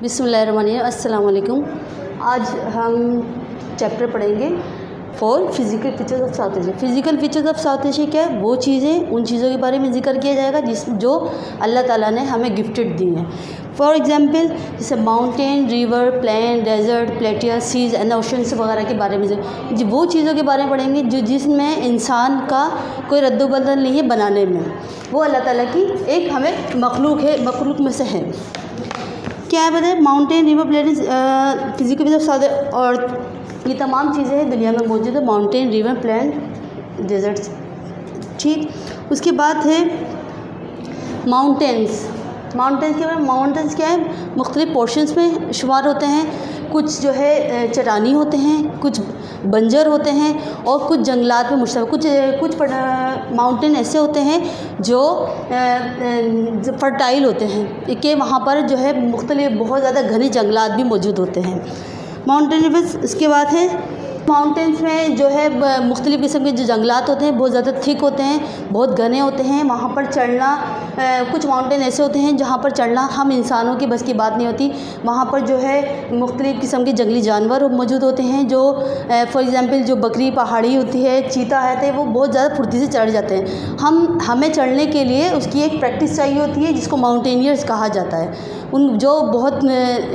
बिस्मिल्लाहिर्रहमानिर्रहीम। अस्सलाम वालेकुम। आज हम चैप्टर पढ़ेंगे 4 physical features of South Asia. Physical features of South Asia क्या है? वो चीज़ें, उन चीज़ों के बारे में जिक्र किया जाएगा जो अल्लाह ताला ने हमें गिफ्टेड दी हैं। फॉर एग्जांपल जैसे mountain, river, plain, desert, plateau, seas and oceans वगैरह के बारे में वो चीज़ों के बारे में पढ़ेंगे जो जिसमें इंसान का कोई रद्द-बदल नहीं है बनाने में। वो अल्लाह ताला की एक हमें मखलूक है, मखलूक में से है। क्या है बताए? Mountain, river, plain, physical features of south, और ये तमाम चीज़ें हैं दुनिया में मौजूद है। माउंटेन, रिवर, प्लेन, डेजर्ट्स, ठीक। उसके बाद है माउंटेन्स। माउंटेन्स के बारे में, माउंटेन्स क्या है? मुख्तलिफ पोर्शंस में शुमार होते हैं। कुछ जो है चट्टानी होते हैं, कुछ बंजर होते हैं और कुछ जंगलात में मुश्तमिल। कुछ माउंटेन ऐसे होते हैं जो फर्टाइल होते हैं कि वहाँ पर जो है मुख्तलिफ बहुत ज़्यादा घने जंगलात भी मौजूद होते हैं। Mountain reverse. इसके बाद है माउंटेन्स में जो है मुख्तलिफ़ किस्म के जो जंगलात होते हैं बहुत ज़्यादा थिक होते हैं, बहुत घने होते हैं। वहाँ पर चढ़ना, कुछ माउंटेन ऐसे होते हैं जहाँ पर चढ़ना हम इंसानों की बस की बात नहीं होती। वहाँ पर जो है मुख्तलिफ़ किस्म के जंगली जानवर मौजूद होते हैं जो फॉर एग्ज़ाम्पल जो बकरी पहाड़ी होती है, चीता है, वो बहुत ज़्यादा फुर्ती से चढ़ जाते हैं। हमें चढ़ने के लिए उसकी एक प्रैक्टिस चाहिए होती है जिसको माउंटेनियर्स कहा जाता है। उन जो बहुत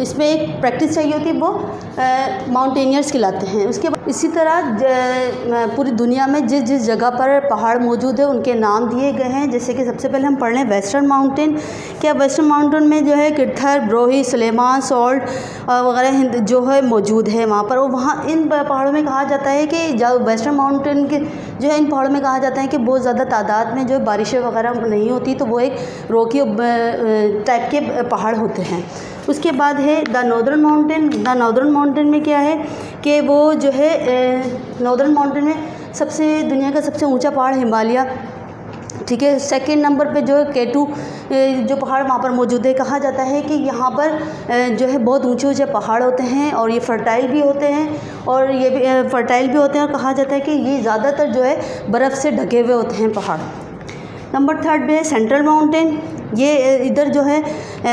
इसमें एक प्रैक्टिस चाहिए होती है वो माउंटेनियर्स कहलाते हैं। उसके बाद इसी तरह पूरी दुनिया में जिस जिस जगह पर पहाड़ मौजूद है उनके नाम दिए गए हैं। जैसे कि सबसे पहले हम पढ़ लें वेस्टर्न माउंटेन। क्या वेस्टर्न माउंटेन में जो है किरथर, ब्रोही, सुलेमान, सॉल्ट वगैरह जो है मौजूद है वहाँ पर। और वहाँ इन पहाड़ों में कहा जाता है कि जो वेस्टर्न माउंटेन के जो है इन पहाड़ों में कहा जाता है कि बहुत ज़्यादा तादाद में जो बारिशें वगैरह नहीं होती, तो वो एक रोकी टाइप के पहाड़ होते हैं। उसके बाद है the northern mountain. The northern mountain में क्या है कि वो जो है नॉर्दर्न माउंटेन में दुनिया का सबसे ऊंचा पहाड़ हिमालय, ठीक है। सेकंड नंबर पे जो है K2 जो पहाड़ वहाँ पर मौजूद है। कहा जाता है कि यहाँ पर जो है बहुत ऊंचे ऊंचे पहाड़ होते हैं और ये फर्टाइल भी होते हैं, और ये भी फर्टाइल भी होते हैं, और कहा जाता है कि ये ज़्यादातर जो है बर्फ़ से ढके हुए होते हैं पहाड़। नंबर 3 पे है सेंट्रल माउंटेन। ये इधर जो है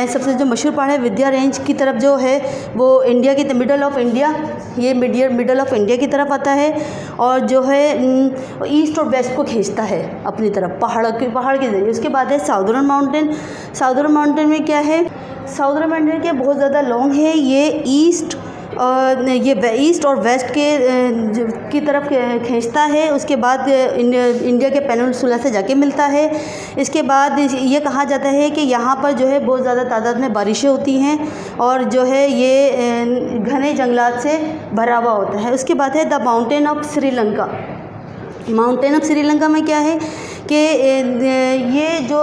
सबसे जो मशहूर पहाड़ है विंध्या रेंज की तरफ जो है वो इंडिया की मिडल ऑफ इंडिया, ये मिडल ऑफ इंडिया की तरफ आता है और जो है ईस्ट और वेस्ट को खींचता है अपनी तरफ पहाड़ के ज़रिए। उसके बाद है साउदर्न माउंटेन। साउदर्न माउंटेन में क्या है? साउदर्न माउंटेन क्या बहुत ज़्यादा लॉन्ग है। ये ईस्ट और वेस्ट की तरफ खींचता है। उसके बाद इंडिया के पेनिनसुला से जाके मिलता है। इसके बाद ये कहा जाता है कि यहाँ पर जो है बहुत ज़्यादा तादाद में बारिशें होती हैं और जो है ये घने जंगलात से भरा हुआ होता है। उसके बाद है the mountain of Sri Lanka. Mountain of Sri Lanka में क्या है कि ये जो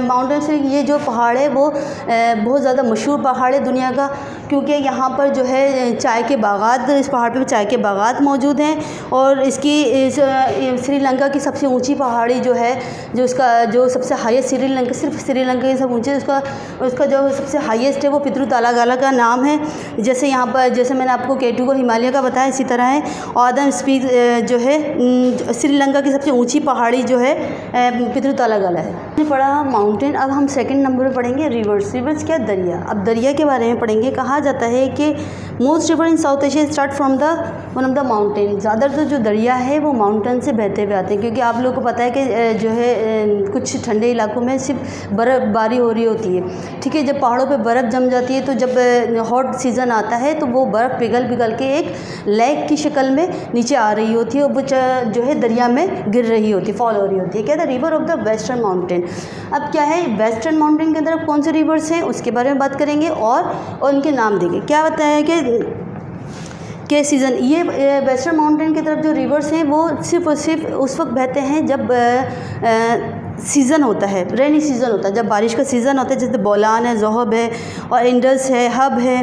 माउंटेन से ये जो पहाड़ है वो बहुत ज़्यादा मशहूर पहाड़ है दुनिया का, क्योंकि यहाँ पर जो है चाय के बागात, इस पहाड़ पे चाय के बागात मौजूद हैं। और श्रीलंका की सबसे ऊंची पहाड़ी जो है, जो सबसे हाईएस्ट सिर्फ श्रीलंका की सब ऊंची, उसका जो सबसे हाईएस्ट है वो पितृ तालागाला का नाम है। जैसे यहाँ पर जैसे मैंने आपको K2 को हिमालय का बताया, इसी तरह है ऑदम स्पीक जो है श्रीलंका की सबसे ऊंची पहाड़ी जो है पितृ तालागाला है। हमने पढ़ा माउंटेन। अब हम सेकंड नंबर पे पढ़ेंगे रिवर्स। रिवर्स क्या? दरिया। अब दरिया के बारे में पढ़ेंगे। कहा जाता है कि most river in south Asia start from one of the mountain. ज़्यादातर जो दरिया है वो माउंटेन से बहते हुए आते हैं, क्योंकि आप लोगों को पता है कि जो है कुछ ठंडे इलाकों में सिर्फ बर्फ़बारी हो रही होती है, ठीक है। जब पहाड़ों पर बर्फ़ जम जाती है तो जब हॉट सीज़न आता है तो वो बर्फ़ पिघल के एक लेक की शक्ल में नीचे आ रही होती है और वो जो है दरिया में गिर रही होती है, फॉल हो रही होती है। क्या था? River of the western mountain. अब क्या है वेस्टर्न माउंटेन के अंदर कौन से रिवर्स हैं उसके बारे में बात करेंगे और उनके नाम देंगे। क्या बताया कि सीज़न, ये वेस्टर्न माउंटेन की तरफ जो रिवर्स हैं वो सिर्फ उस वक्त बहते हैं जब सीज़न होता है, रेनी सीज़न होता है, जब बारिश का सीज़न होता है। जैसे बोलान है, जोहब है और इंडस है, हब है।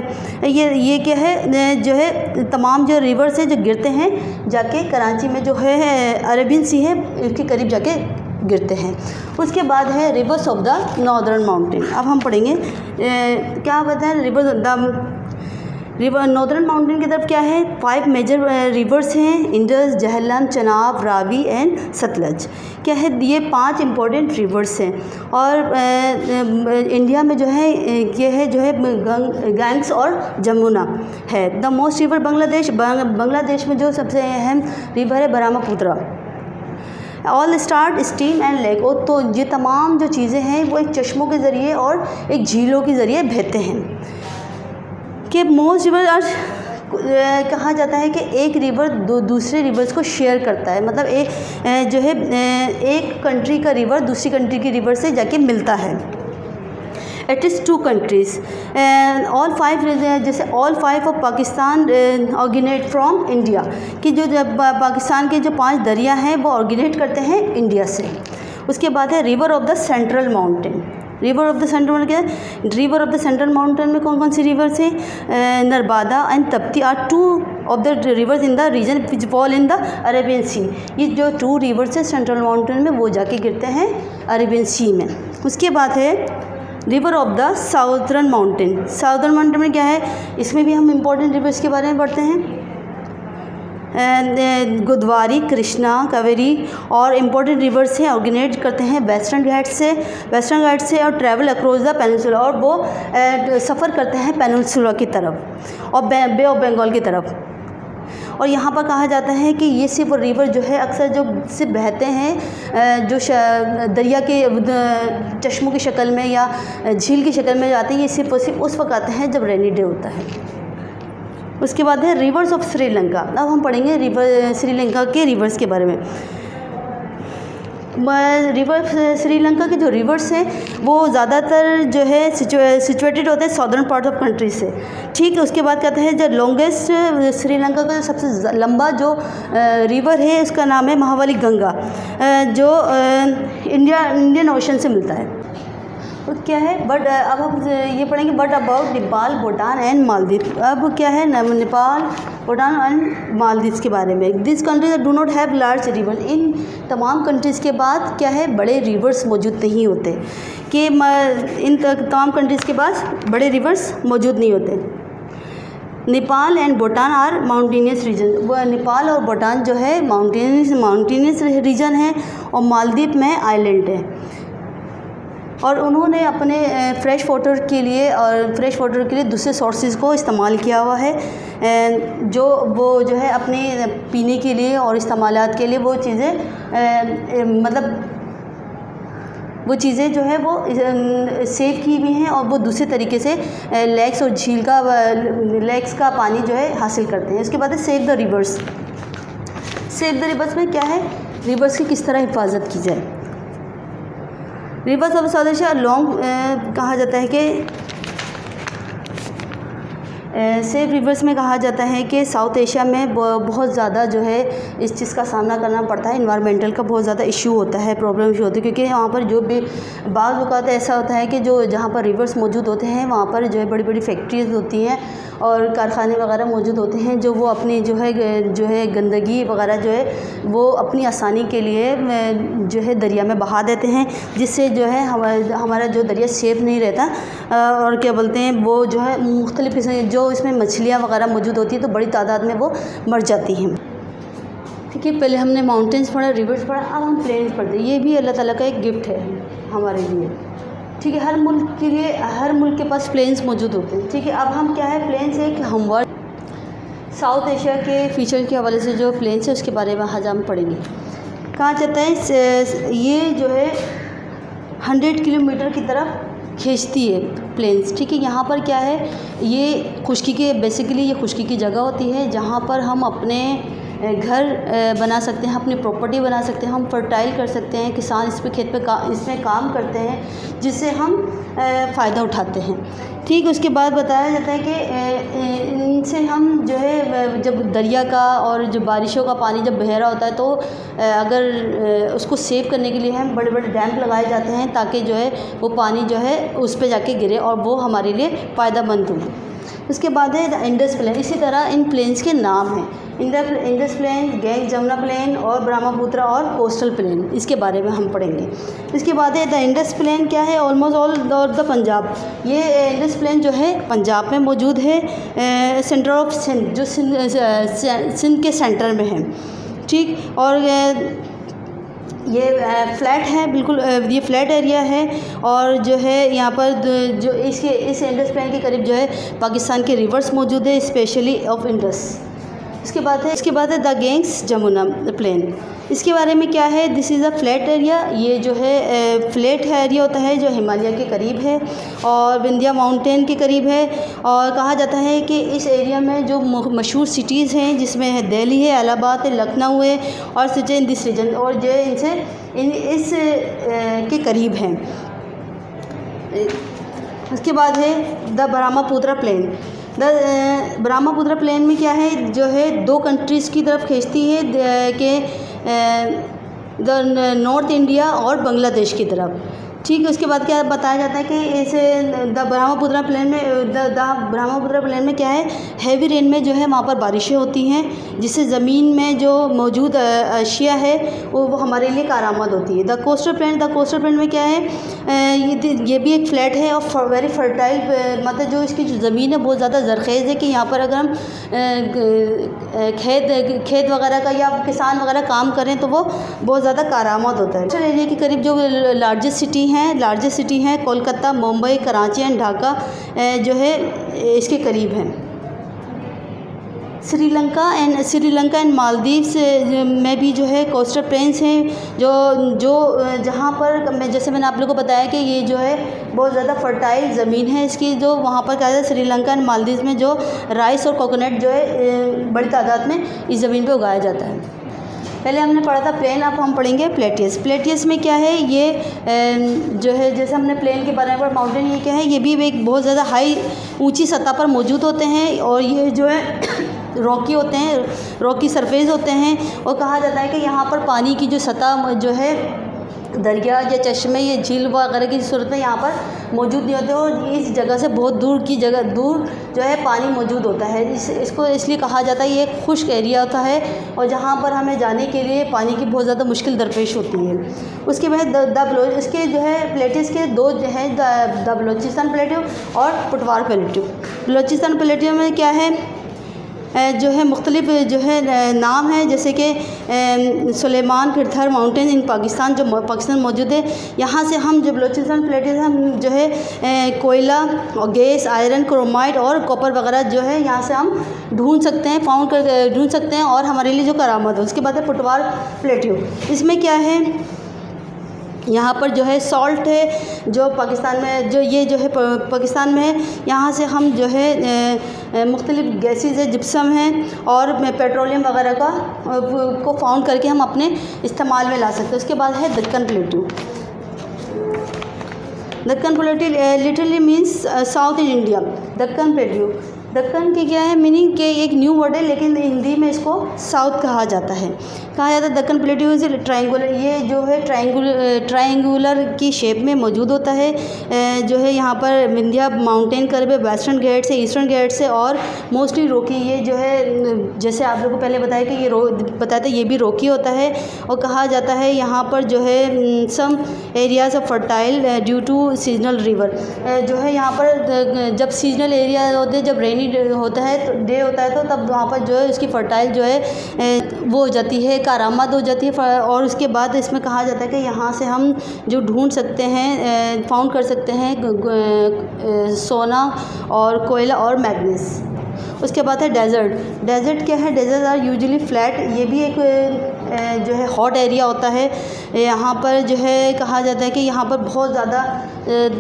ये क्या है जो है तमाम जो रिवर्स हैं जो गिरते हैं जाके कराची में जो है अरेबियन सी है इसके करीब जाके गिरते हैं। उसके बाद है reverse of the northern mountain. अब हम पढ़ेंगे क्या बताएं रिवर्स रिवर नॉर्दर्न माउंटेन की तरफ क्या है, 5 मेजर रिवर्स हैं, इंडस, झेलम, चनाब, रावी एंड सतलज। क्या है, ये 5 इंपॉर्टेंट रिवर्स हैं। और इंडिया में जो है ये है जो है गंगा और जमुना है। द मोस्ट रिवर बांग्लादेश में जो सबसे अहम रिवर है Brahmaputra. All start stream and lake, तो ये तमाम जो चीज़ें हैं वो एक चश्मों के ज़रिए और एक झीलों के ज़रिए बहते हैं। कि मोस्ट रिवर कहा जाता है कि एक रिवर दूसरे रिवर्स को शेयर करता है, मतलब एक जो है एक कंट्री का रिवर दूसरी कंट्री की रिवर से जाके मिलता है। इट इज़ 2 कंट्रीज़ ऑल 5, जैसे all 5 of Pakistan originate from India, कि जो पाकिस्तान के जो 5 दरिया हैं वो ऑरिजिनेट करते हैं इंडिया से। उसके बाद है river of the central mountain. River of the central क्या है, river of the central mountain में कौन कौन सी रिवर्स हैं, Narmada and Tapti are 2 of the rivers in the region which fall in the Arabian sea. ये जो 2 रिवर्स है सेंट्रल माउंटेन में वो जाके गिरते हैं अरेबियन सी में। उसके बाद है river of the southern mountain. Southern mountain में क्या है, इसमें भी हम इम्पोर्टेंट रिवर्स के बारे में पढ़ते हैं, गोदावरी, कृष्णा, कावेरी और इम्पोर्टेंट रिवर्स हैं, ऑर्गेनाइज करते हैं वेस्टर्न घाट से और ट्रैवल अक्रॉस द पेनिनसुला, और वो सफ़र करते हैं पेनिनसुला की तरफ और बे ऑफ बंगाल की तरफ। और यहाँ पर कहा जाता है कि ये सिर्फ रिवर जो है अक्सर जो सिर्फ बहते हैं जो दरिया के चश्मों की शक्ल में या झील की शक्ल में जाते हैं, ये सिर्फ उस वक्त आते हैं जब रेनी डे होता है। उसके बाद है रिवर्स ऑफ श्रीलंका। अब हम पढ़ेंगे श्रीलंका के रिवर्स के बारे में। रिवर श्रीलंका के जो रिवर्स हैं वो ज़्यादातर जो है सिचुएटेड होते हैं सदर्न पार्ट ऑफ कंट्री से, ठीक है। उसके बाद कहते हैं जो लॉन्गेस्ट श्रीलंका का जो सबसे लंबा जो रिवर है उसका नाम है महाबली गंगा, जो इंडियन ओशन से मिलता है। तो क्या है, बट अब हम ये पढ़ेंगे but about Nepal, Bhutan and Maldives. अब क्या है नेपाल, भूटान एंड मालदीव के बारे में। This countries do not have large river. इन तमाम कंट्रीज़ के बाद क्या है, बड़े रिवर्स मौजूद नहीं होते, कि इन तमाम कंट्रीज़ के पास बड़े रिवर्स मौजूद नहीं होते। Nepal and Bhutan are mountainous region. वो नेपाल और भूटान जो है माउंटेनियस रीजन है और मालदीव में आइलैंड है। और उन्होंने अपने फ्रेश वाटर के लिए दूसरे सोर्सेज को इस्तेमाल किया हुआ है, जो वो जो है अपने पीने के लिए और इस्तेमालात के लिए वो चीज़ें जो है वो सेव की हुई हैं और वो दूसरे तरीके से लेक्स और झील का लेक्स का पानी जो है हासिल करते हैं। उसके बाद है save the reverse. Save the reverse में क्या है, रिवर्स की किस तरह हिफाजत की जाए। Reverse of South Asia long कहा जाता है कि सेफ रिवर्स में कहा जाता है कि साउथ एशिया में बहुत ज़्यादा जो है इस चीज़ का सामना करना पड़ता है, इन्वायरमेंटल का बहुत ज़्यादा इशू होता है, प्रॉब्लम इशू होती है, क्योंकि वहाँ पर जो भी बाज़ औक़ात ऐसा होता है कि जो जहाँ पर रिवर्स मौजूद होते हैं वहाँ पर जो है बड़ी बड़ी फैक्ट्रीज होती हैं और कारखाने वगैरह मौजूद होते हैं, जो वो अपनी जो है गंदगी वगैरह जो है वो अपनी आसानी के लिए जो है दरिया में बहा देते हैं, जिससे जो है हमारा जो दरिया सेफ नहीं रहता। और क्या बोलते हैं, वो जो है मुख्तलिफ़ किस्म जो इसमें मछलियाँ वगैरह मौजूद होती है तो बड़ी तादाद में वो मर जाती हैं। ठीक है, पहले हमने माउंटेन्स पढ़ा, रिवर्स पढ़ा, अब हम प्लेन्स पढ़ते हैं। ये भी अल्लाह ताला का एक गिफ्ट है हमारे लिए। ठीक है, हर मुल्क के पास प्लेन्स मौजूद होते हैं। ठीक है, अब हम क्या है, प्लेन्स एक हमवर साउथ एशिया के फीचर के हवाले से जो प्लेन्स है उसके बारे में आज हम पढ़ेंगे। कहा जाता है ये जो है 100 किलोमीटर की तरफ खींचती है प्लेन्स। ठीक है, यहाँ पर क्या है, ये बेसिकली ये खुश्की की जगह होती है जहाँ पर हम अपने घर बना सकते हैं, अपनी प्रॉपर्टी बना सकते हैं, हम फर्टाइल कर सकते हैं, किसान इसमें काम करते हैं, जिससे हम फ़ायदा उठाते हैं। ठीक, उसके बाद बताया जाता है कि इनसे हम जो है जब दरिया का और जब बारिशों का पानी जब बह रहा होता है तो अगर उसको सेव करने के लिए हम बड़े बड़े डैम लगाए जाते हैं ताकि जो है वो पानी जो है उस पर जाके गिरे और वो हमारे लिए फ़ायदेमंद हो। उसके बाद है द इंडस प्लेन। इसी तरह इन प्लेन्स के नाम हैं, Indus plain, Ganga Jamuna plain और ब्रह्मपुत्र और कोस्टल प्लेन, इसके बारे में हम पढ़ेंगे। इसके बाद है द इंडस प्लेन क्या है, ऑलमोस्ट ऑल द पंजाब। ये इंडस प्लेन जो है पंजाब में मौजूद है, सेंटर ऑफ सिंध, जो सिंध के सेंटर में है, ठीक। और ये फ्लैट है, बिल्कुल ये फ्लैट एरिया है। और जो है यहाँ पर जो इस इंडस प्लेन के करीब जो है पाकिस्तान के रिवर्स मौजूद है, स्पेशली ऑफ इंडस। इसके बाद है द गैंग्स जमुना प्लेन। इसके बारे में क्या है, this is a flat area. ये जो है फ्लैट एरिया होता है जो हिमालय के करीब है और विंध्या माउंटेन के करीब है। और कहा जाता है कि इस एरिया में जो मशहूर सिटीज़ हैं, जिसमें है दिल्ली है, इलाहाबाद है, लखनऊ है और सच इन दिस रीजन, और जो इनसे इस के करीब हैं। उसके बाद है the Brahmaputra plain. The Brahmaputra plain में क्या है, जो है दो कंट्रीज़ की तरफ खींचती है कि द नॉर्थ इंडिया और बांग्लादेश की तरफ, ठीक है। उसके बाद क्या बताया जाता है कि इस द ब्रह्मपुत्र प्लेन में क्या है, हैवी रेन में जो है वहाँ पर बारिशें होती हैं, जिससे ज़मीन में जो मौजूद अशिया है वो हमारे लिए कारआमद होती है। द कोस्टल प्लेन में क्या है, ये भी एक फ्लैट है और वेरी फर्टाइल, मतलब जो इसकी जो ज़मीन है बहुत ज़्यादा ज़रख़ेज़ है कि यहाँ पर अगर हम खेत वगैरह का या किसान वगैरह काम करें तो वो बहुत ज़्यादा कारआमद होता है। कोस्टल एरिया के करीब जो लार्जेस्ट सिटी हैं कोलकाता, मुंबई, कराची एंड ढाका जो है इसके करीब हैं। श्रीलंका एंड मालदीव्स में भी जो है कोस्टल प्लेन्स हैं, जो जहाँ पर जैसे मैंने आप लोगों को बताया कि ये जो है बहुत ज़्यादा फर्टाइल ज़मीन है इसकी, जो वहाँ पर क्या है श्रीलंका एंड मालदीव्स में जो राइस और कोकोनट जो है बड़ी तादाद में इस ज़मीन पे उगाया जाता है। पहले हमने पढ़ा था प्लेन, अब हम पढ़ेंगे प्लेटियस में क्या है, ये जो है जैसे हमने प्लेन के बारे में पढ़ा, माउंटेन ये क्या है, ये भी एक बहुत ज़्यादा हाई ऊंची सतह पर मौजूद होते हैं और ये जो है रॉकी होते हैं, रॉकी सरफेस होते हैं। और कहा जाता है कि यहाँ पर पानी की जो सतह जो है दरिया या चश्मे या झील वगैरह की सूरत में यहाँ पर मौजूद नहीं होते और इस जगह से बहुत दूर जो है पानी मौजूद होता है। इसको इसलिए कहा जाता है ये एक खुश्क एरिया होता है और जहाँ पर हमें जाने के लिए पानी की बहुत ज़्यादा मुश्किल दरपेश होती है। उसके बाद इसके जो है प्लेटिस के दो जो है द बलोचिस्तान प्लेटियो और पुटवार प्लेटियो। बलोचिस्तान प्लेटियो में क्या है, जो है मुख्तलिफ जो है नाम है, जैसे कि सुलेमान पिरथर माउंटेन इन पाकिस्तान, जो पाकिस्तान मौजूद है। यहाँ से हम जो बलोचिस्तान प्लेटिस हम जो है कोयला और गैस, आयरन, क्रोमाइट और कॉपर वगैरह जो है यहाँ से हम ढूंढ सकते हैं और हमारे लिए जो करामत है। उसके बाद है पुटवार प्लेटियो। इसमें क्या है, यहाँ पर जो है सॉल्ट है जो पाकिस्तान में जो है पाकिस्तान में है। यहाँ से हम जो है मुख्तलिफ गैसेस है, जिप्सम है और पेट्रोलियम वगैरह को फाउंड करके हम अपने इस्तेमाल में ला सकते हैं। उसके बाद है Deccan प्लेटियो। Deccan प्लेटियो literally means south in India. Deccan प्लेटियो, Deccan की क्या है मीनिंग के एक न्यू वर्ड है, लेकिन हिंदी में इसको साउथ कहा जाता है। दक्कन प्लेटियो इज ट्रायंगुलर, ये जो है ट्रायंगुलर की शेप में मौजूद होता है। जो है यहाँ पर विंध्या माउंटेन करीब वेस्टर्न घाट से, ईस्टर्न घाट से और मोस्टली रोकी, ये जो है जैसे आप लोगों को पहले बताया कि ये भी रोकी होता है। और कहा जाता है यहाँ पर जो है some areas of fertile due to seasonal river. जो है यहाँ पर जब सीजनल एरिया होते हैं, जब रेनी होता है तो डे होता है तो तब वहाँ पर जो है उसकी फर्टाइल जो है वो हो जाती है, कारआमद हो जाती है। और उसके बाद इसमें कहा जाता है कि यहाँ से हम जो ढूंढ सकते हैं, फाउंड कर सकते हैं सोना और कोयला और मैग्नीज। उसके बाद है डेजर्ट क्या है, डेजर्ट आर यूजुअली फ्लैट, ये भी एक जो है हॉट एरिया होता है। यहाँ पर जो है कहा जाता है कि यहाँ पर बहुत ज़्यादा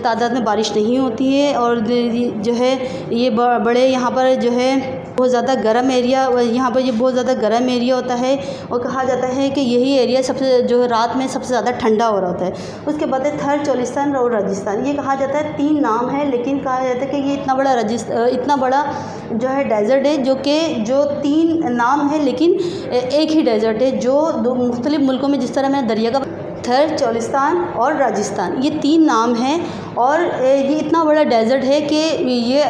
तादाद में बारिश नहीं होती है और जो है ये बड़े यहाँ पर जो है बहुत ज़्यादा गर्म एरिया, यहाँ पर ये बहुत ज़्यादा गर्म एरिया होता है। और कहा जाता है कि यही एरिया सबसे जो है रात में सबसे ज़्यादा ठंडा हो रहा होता है। उसके बाद है थर चोलिस्तान और राजस्थान। ये कहा जाता है 3 नाम है, लेकिन कहा जाता है कि ये इतना बड़ा जो है डेजर्ट है जो 3 नाम है, लेकिन एक ही डेजर्ट है जो 2 मुख्तलिफ मुल्कों में, जिस तरह मैंने दरिया का थर, चोलिस्तान और राजस्थान, ये 3 नाम हैं। और ये इतना बड़ा डेज़र्ट है कि ये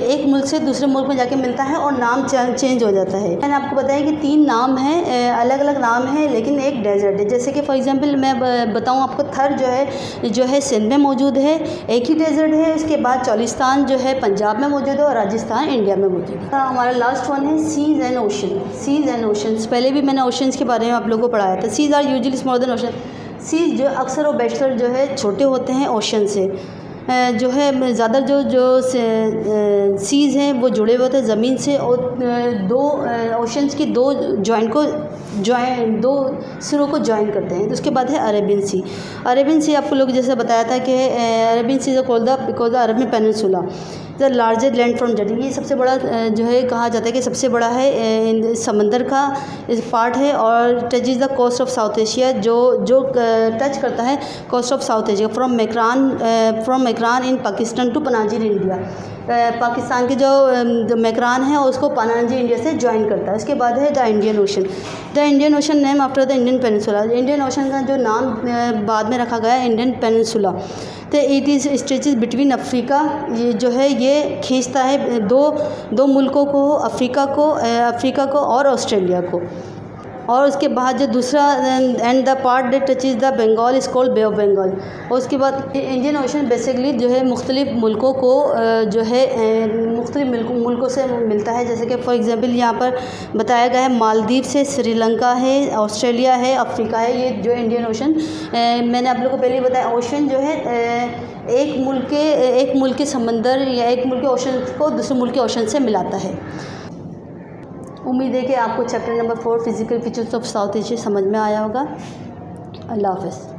एक मुल्क से दूसरे मुल्क में जाके मिलता है और नाम चेंज हो जाता है। मैंने आपको बताया कि 3 नाम हैं, अलग अलग नाम हैं, लेकिन एक डेज़र्ट है। जैसे कि फॉर एग्जांपल मैं बताऊं आपको, थर जो है सिंध में मौजूद है, एक ही डेज़र्ट है। इसके बाद चोलिस्तान जो है पंजाब में मौजूद है और राजस्थान इंडिया में मौजूद है। हमारा लास्ट वन है seas and ocean. Seas and oceans, पहले भी मैंने ओशंस के बारे में आप लोगों को पढ़ाया था। Seas are usually smaller than ocean. Seas जो अक्सर और बेशतर जो है छोटे होते हैं ओशन से, जो है ज़्यादा जो सीज़ हैं वो जुड़े हुए होते हैं ज़मीन से, और 2 ओशंस की 2 सिरों को जॉइन करते हैं। तो उसके बाद है अरेबियन सी। अरेबियन सी आपको लोग जैसे बताया था कि Arabian sea called because the Arabian peninsula the largest land from journey. ये सबसे बड़ा जो है कहा जाता है कि सबसे बड़ा है समंदर का पार्ट है, और touch is the coast of South Asia, जो टच करता है coast of South Asia from Makran in Pakistan to Panaji in India. Pakistan के जो मैक्रान है उसको पनाजी इंडिया से ज्वाइन करता है। उसके बाद है the Indian ocean. The Indian ocean name after the Indian peninsula. Indian ocean का जो नाम बाद में रखा गया है इंडियन पेनिनसुला। तो it is stretches between Africa, ये जो है ये खींचता है दो मुल्कों को, अफ्रीका को और ऑस्ट्रेलिया को। और उसके बाद जो दूसरा and the part that touches the Bengal is called bay of Bengal. और उसके बाद इंडियन ओशन बेसिकली जो है मुख्तलिफ मुल्कों को जो है मुख्तलिफ मुल्कों से मिलता है। जैसे कि फॉर एग्जांपल यहाँ पर बताया गया है मालदीव से श्रीलंका है, ऑस्ट्रेलिया है, अफ्रीका है। ये जो इंडियन ओशन मैंने आप लोगों को पहले ही बताया, ओशन जो है एक मुल्क के समंदर या एक मुल्क के ओशन को दूसरे मुल्क के ओशन से मिलाता है। उम्मीद है कि आपको chapter number 4 physical features of South Asia समझ में आया होगा। अल्लाह हाफ़िज़।